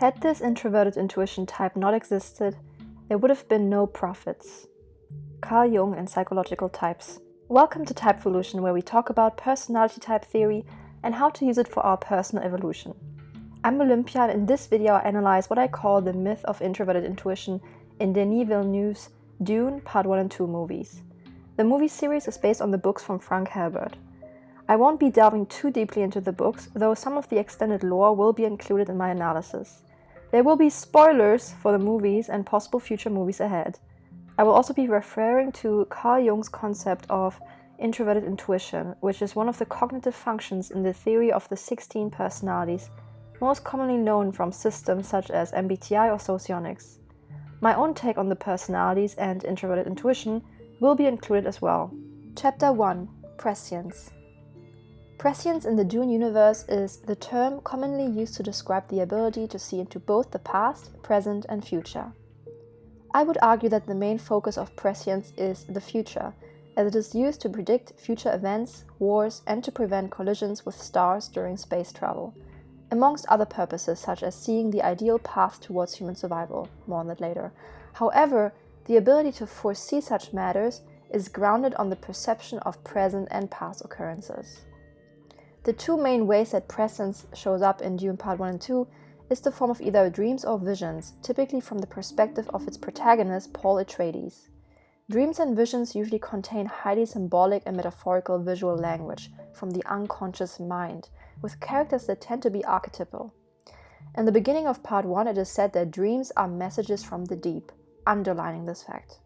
Had this introverted intuition type not existed, there would have been no prophets. Carl Jung and Psychological Types. Welcome to Typevolution, where we talk about personality type theory and how to use it for our personal evolution. I'm Olympia, and in this video I analyze what I call the myth of introverted intuition in Denis Villeneuve's DUNE Part 1 and 2 movies. The movie series is based on the books from Frank Herbert. I won't be delving too deeply into the books, though some of the extended lore will be included in my analysis. There will be spoilers for the movies and possible future movies ahead. I will also be referring to Carl Jung's concept of introverted intuition, which is one of the cognitive functions in the theory of the 16 personalities, most commonly known from systems such as MBTI or socionics. My own take on the personalities and introverted intuition will be included as well. Chapter 1. Prescience. Prescience in the DUNE universe is the term commonly used to describe the ability to see into both the past, present, and future. I would argue that the main focus of prescience is the future, as it is used to predict future events, wars, and to prevent collisions with stars during space travel, amongst other purposes such as seeing the ideal path towards human survival. More on that later. However, the ability to foresee such matters is grounded on the perception of present and past occurrences. The two main ways that prescience shows up in DUNE Part 1 and 2 is the form of either dreams or visions, typically from the perspective of its protagonist, Paul Atreides. Dreams and visions usually contain highly symbolic and metaphorical visual language from the unconscious mind, with characters that tend to be archetypal. In the beginning of Part 1, it is said that dreams are messages from the deep, underlining this fact.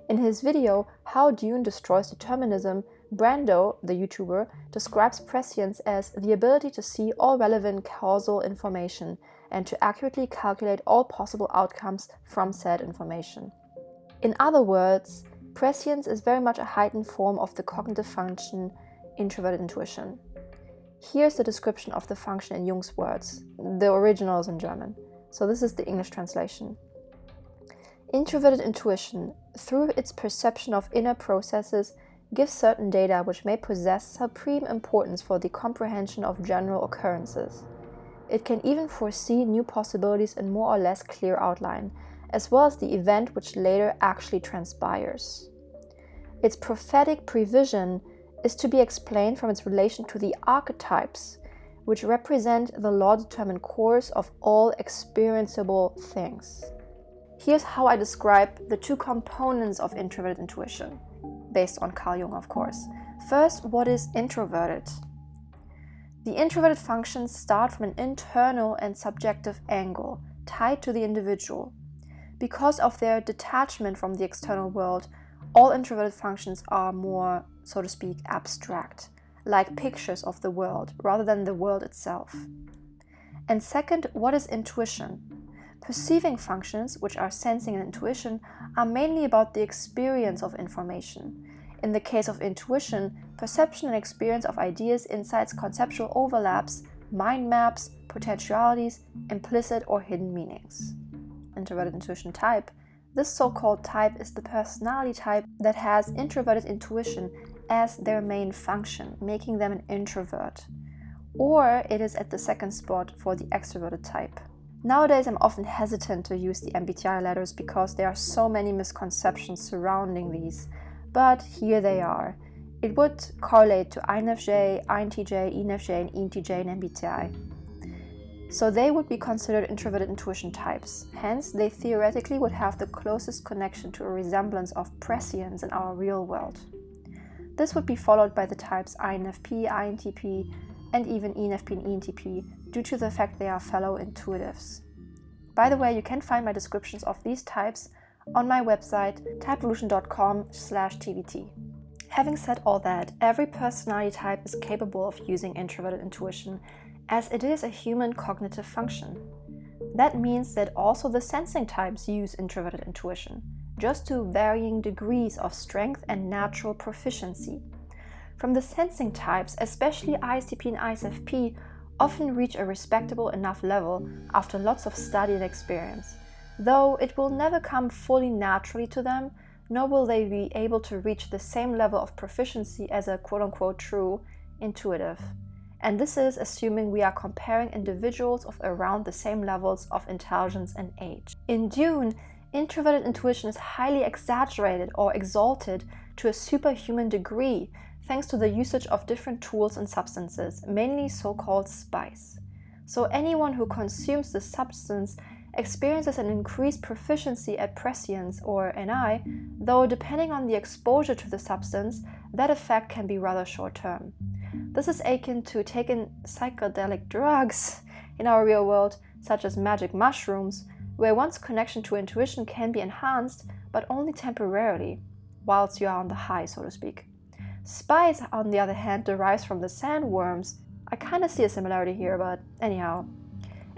In his video, How DUNE Destroys Determinism, Brando, the YouTuber, describes prescience as the ability to see all relevant causal information and to accurately calculate all possible outcomes from said information. In other words, prescience is very much a heightened form of the cognitive function introverted intuition. Here's the description of the function in Jung's words. The original is in German, so this is the English translation. Introverted intuition, through its perception of inner processes, gives certain data which may possess supreme importance for the comprehension of general occurrences. It can even foresee new possibilities in more or less clear outline, as well as the event which later actually transpires. Its prophetic prevision is to be explained from its relation to the archetypes, which represent the law-determined course of all experienceable things. Here's how I describe the two components of introverted intuition, based on Carl Jung, of course. First, what is introverted? The introverted functions start from an internal and subjective angle, tied to the individual. Because of their detachment from the external world, all introverted functions are more, so to speak, abstract, like pictures of the world, rather than the world itself. And second, what is intuition? Perceiving functions, which are sensing and intuition, are mainly about the experience of information. In the case of intuition, perception and experience of ideas, insights, conceptual overlaps, mind maps, potentialities, implicit or hidden meanings. Introverted intuition type. This so-called type is the personality type that has introverted intuition as their main function, making them an introvert. Or it is at the second spot for the extroverted type. Nowadays, I'm often hesitant to use the MBTI letters because there are so many misconceptions surrounding these, but here they are. It would correlate to INFJ, INTJ, ENFJ, and ENTJ in MBTI. So they would be considered introverted intuition types. Hence, they theoretically would have the closest connection to a resemblance of prescience in our real world. This would be followed by the types INFP, INTP, and even ENFP and ENTP, due to the fact they are fellow intuitives. By the way, you can find my descriptions of these types on my website, typevolution.com/tbt. Having said all that, every personality type is capable of using introverted intuition, as it is a human cognitive function. That means that also the sensing types use introverted intuition, just to varying degrees of strength and natural proficiency. From the sensing types, especially ISTP and ISFP, often reach a respectable enough level after lots of study and experience, though it will never come fully naturally to them, nor will they be able to reach the same level of proficiency as a quote-unquote true intuitive. And this is assuming we are comparing individuals of around the same levels of intelligence and age. In DUNE, introverted intuition is highly exaggerated or exalted to a superhuman degree thanks to the usage of different tools and substances, mainly so-called spice. So anyone who consumes this substance experiences an increased proficiency at Prescience or NI, though depending on the exposure to the substance, that effect can be rather short-term. This is akin to taking psychedelic drugs in our real world, such as magic mushrooms, where one's connection to intuition can be enhanced, but only temporarily, whilst you are on the high, so to speak. Spice, on the other hand, derives from the sandworms. I kind of see a similarity here, but anyhow.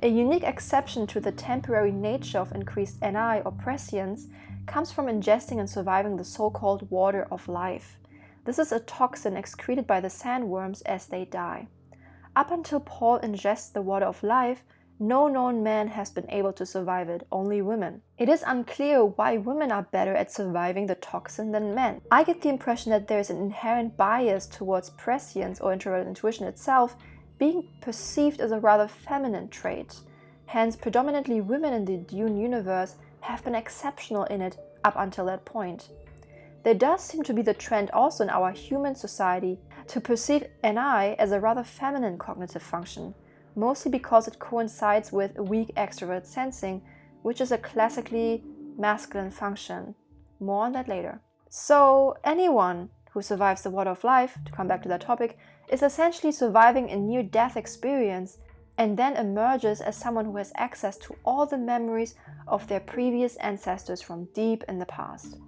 A unique exception to the temporary nature of increased NI or prescience comes from ingesting and surviving the so-called water of life. This is a toxin excreted by the sandworms as they die. Up until Paul ingests the water of life, no known man has been able to survive it, only women. It is unclear why women are better at surviving the toxin than men. I get the impression that there is an inherent bias towards prescience or introverted intuition itself being perceived as a rather feminine trait. Hence, predominantly women in the DUNE universe have been exceptional in it up until that point. There does seem to be the trend also in our human society to perceive NI as a rather feminine cognitive function, mostly because it coincides with weak extrovert sensing, which is a classically masculine function. More on that later. So anyone who survives the water of life, to come back to that topic, is essentially surviving a near-death experience and then emerges as someone who has access to all the memories of their previous ancestors from deep in the past.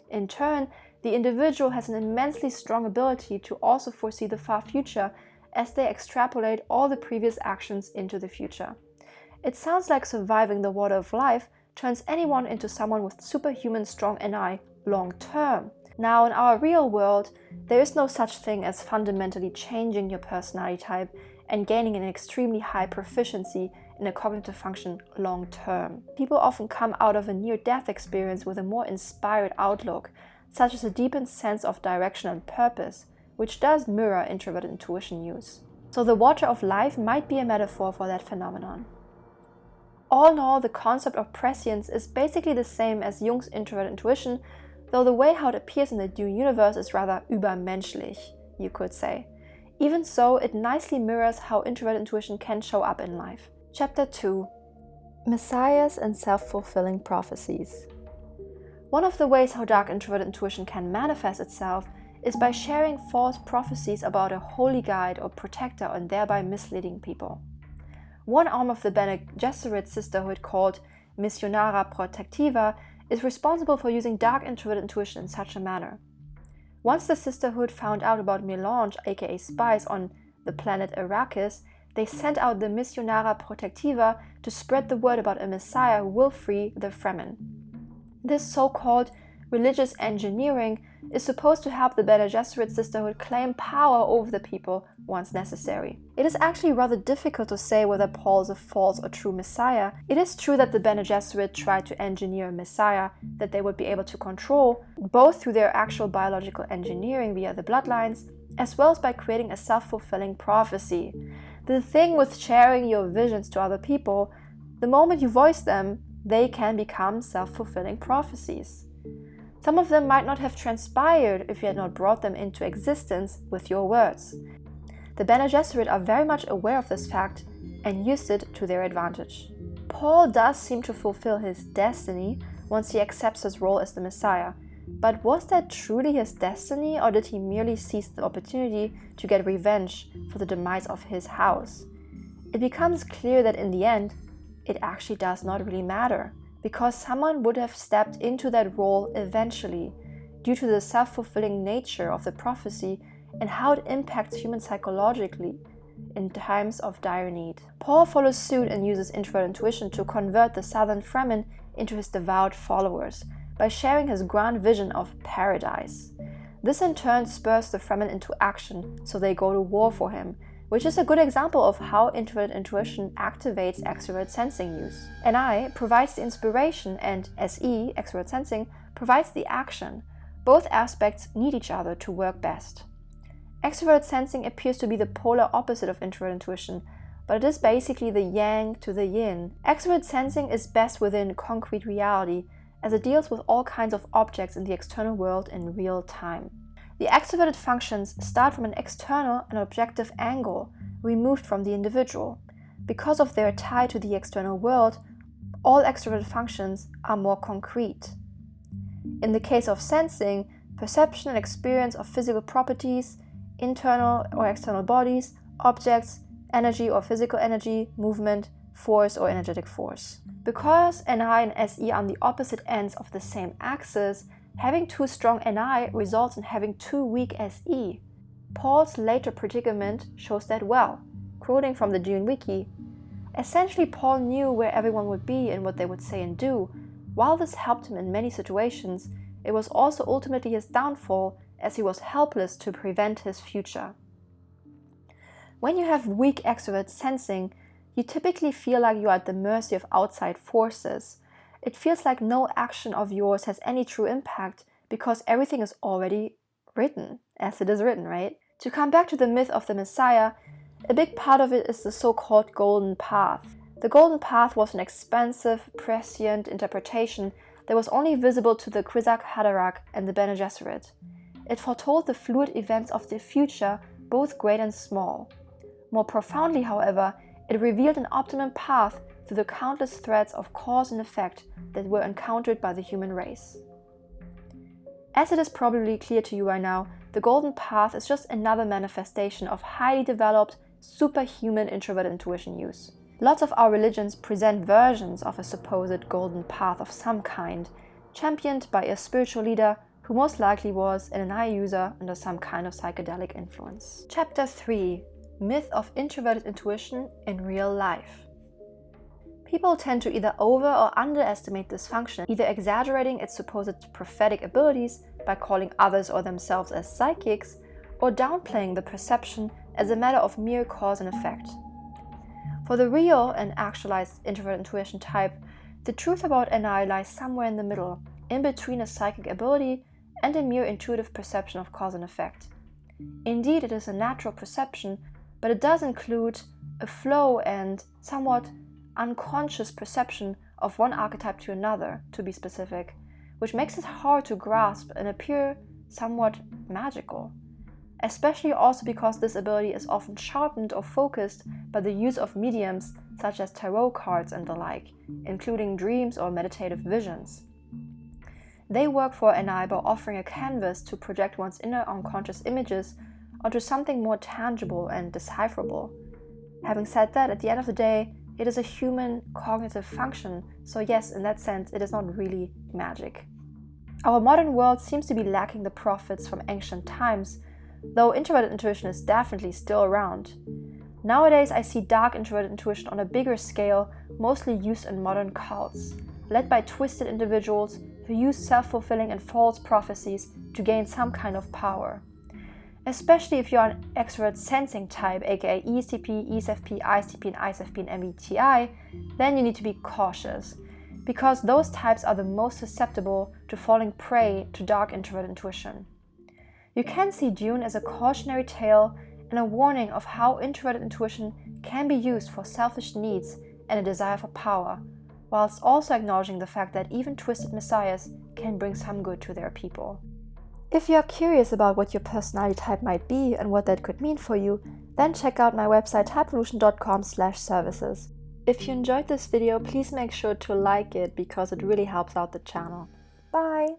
In turn, the individual has an immensely strong ability to also foresee the far future as they extrapolate all the previous actions into the future. It sounds like surviving the water of life turns anyone into someone with superhuman strong NI long term. Now, in our real world, there is no such thing as fundamentally changing your personality type and gaining an extremely high proficiency in a cognitive function long term. People often come out of a near-death experience with a more inspired outlook, such as a deepened sense of direction and purpose, which does mirror introverted intuition use. So the water of life might be a metaphor for that phenomenon. All in all, the concept of prescience is basically the same as Jung's introverted intuition, though the way how it appears in the DUNE universe is rather übermenschlich, you could say. Even so, it nicely mirrors how introverted intuition can show up in life. Chapter 2. Messiahs and Self-Fulfilling Prophecies. One of the ways how dark introverted intuition can manifest itself is by sharing false prophecies about a holy guide or protector and thereby misleading people. One arm of the Bene Gesserit sisterhood, called Missionara Protectiva, is responsible for using dark introverted intuition in such a manner. Once the sisterhood found out about Melange, aka Spice, on the planet Arrakis, they sent out the Missionara Protectiva to spread the word about a messiah who will free the Fremen. This so-called religious engineering is supposed to help the Bene Gesserit sisterhood claim power over the people once necessary. It is actually rather difficult to say whether Paul is a false or true messiah. It is true that the Bene Gesserit tried to engineer a messiah that they would be able to control, both through their actual biological engineering via the bloodlines, as well as by creating a self-fulfilling prophecy. The thing with sharing your visions to other people, the moment you voice them, they can become self-fulfilling prophecies. Some of them might not have transpired if you had not brought them into existence with your words. The Bene Gesserit are very much aware of this fact and used it to their advantage. Paul does seem to fulfill his destiny once he accepts his role as the Messiah, but was that truly his destiny, or did he merely seize the opportunity to get revenge for the demise of his house? It becomes clear that in the end, it actually does not really matter, because someone would have stepped into that role eventually, due to the self-fulfilling nature of the prophecy and how it impacts humans psychologically in times of dire need. Paul follows suit and uses introverted intuition to convert the southern Fremen into his devout followers by sharing his grand vision of paradise. This in turn spurs the Fremen into action, so they go to war for him, which is a good example of how introverted intuition activates extrovert sensing use. NI provides the inspiration and SE, extrovert sensing, provides the action. Both aspects need each other to work best. Extroverted sensing appears to be the polar opposite of introverted intuition, but it is basically the yang to the yin. Extroverted sensing is best within concrete reality, as it deals with all kinds of objects in the external world in real time. The extroverted functions start from an external and objective angle, removed from the individual. Because of their tie to the external world, all extroverted functions are more concrete. In the case of sensing, perception and experience of physical properties, internal or external bodies, objects, energy or physical energy, movement, force or energetic force. Because Ni and Se are on the opposite ends of the same axis, having too strong Ni results in having too weak Se. Paul's later predicament shows that well, quoting from the DUNE wiki. Essentially, Paul knew where everyone would be and what they would say and do. While this helped him in many situations, it was also ultimately his downfall, as he was helpless to prevent his future. When you have weak extrovert sensing, you typically feel like you are at the mercy of outside forces. It feels like no action of yours has any true impact because everything is already written, as it is written, right? To come back to the myth of the Messiah, a big part of it is the so-called Golden Path. The Golden Path was an expansive, prescient interpretation that was only visible to the Kwisatz Haderach and the Bene Gesserit. It foretold the fluid events of the future, both great and small. More profoundly, however, it revealed an optimum path through the countless threads of cause and effect that were encountered by the human race. As it is probably clear to you by now, the Golden Path is just another manifestation of highly developed, superhuman introverted intuition use. Lots of our religions present versions of a supposed Golden Path of some kind, championed by a spiritual leader who most likely was an Ni user under some kind of psychedelic influence. Chapter 3. Myth of Introverted Intuition in Real Life. People tend to either over or underestimate this function, either exaggerating its supposed prophetic abilities by calling others or themselves as psychics, or downplaying the perception as a matter of mere cause and effect. For the real and actualized introverted intuition type, the truth about Ni lies somewhere in the middle, in between a psychic ability and a mere intuitive perception of cause and effect. Indeed, it is a natural perception, but it does include a flow and somewhat unconscious perception of one archetype to another, to be specific, which makes it hard to grasp and appear somewhat magical. Especially also because this ability is often sharpened or focused by the use of mediums such as tarot cards and the like, including dreams or meditative visions. They work for Ni by offering a canvas to project one's inner unconscious images onto something more tangible and decipherable. Having said that, at the end of the day, it is a human cognitive function, so yes, in that sense, it is not really magic. Our modern world seems to be lacking the prophets from ancient times, though introverted intuition is definitely still around. Nowadays, I see dark introverted intuition on a bigger scale, mostly used in modern cults, led by twisted individuals who use self-fulfilling and false prophecies to gain some kind of power. Especially if you're an extrovert sensing type, aka ESTP, ESFP, ISTP, and ISFP and MBTI, then you need to be cautious, because those types are the most susceptible to falling prey to dark introverted intuition. You can see DUNE as a cautionary tale and a warning of how introverted intuition can be used for selfish needs and a desire for power, whilst also acknowledging the fact that even twisted messiahs can bring some good to their people. If you're curious about what your personality type might be and what that could mean for you, then check out my website typevolution.com/services. If you enjoyed this video, please make sure to like it because it really helps out the channel. Bye!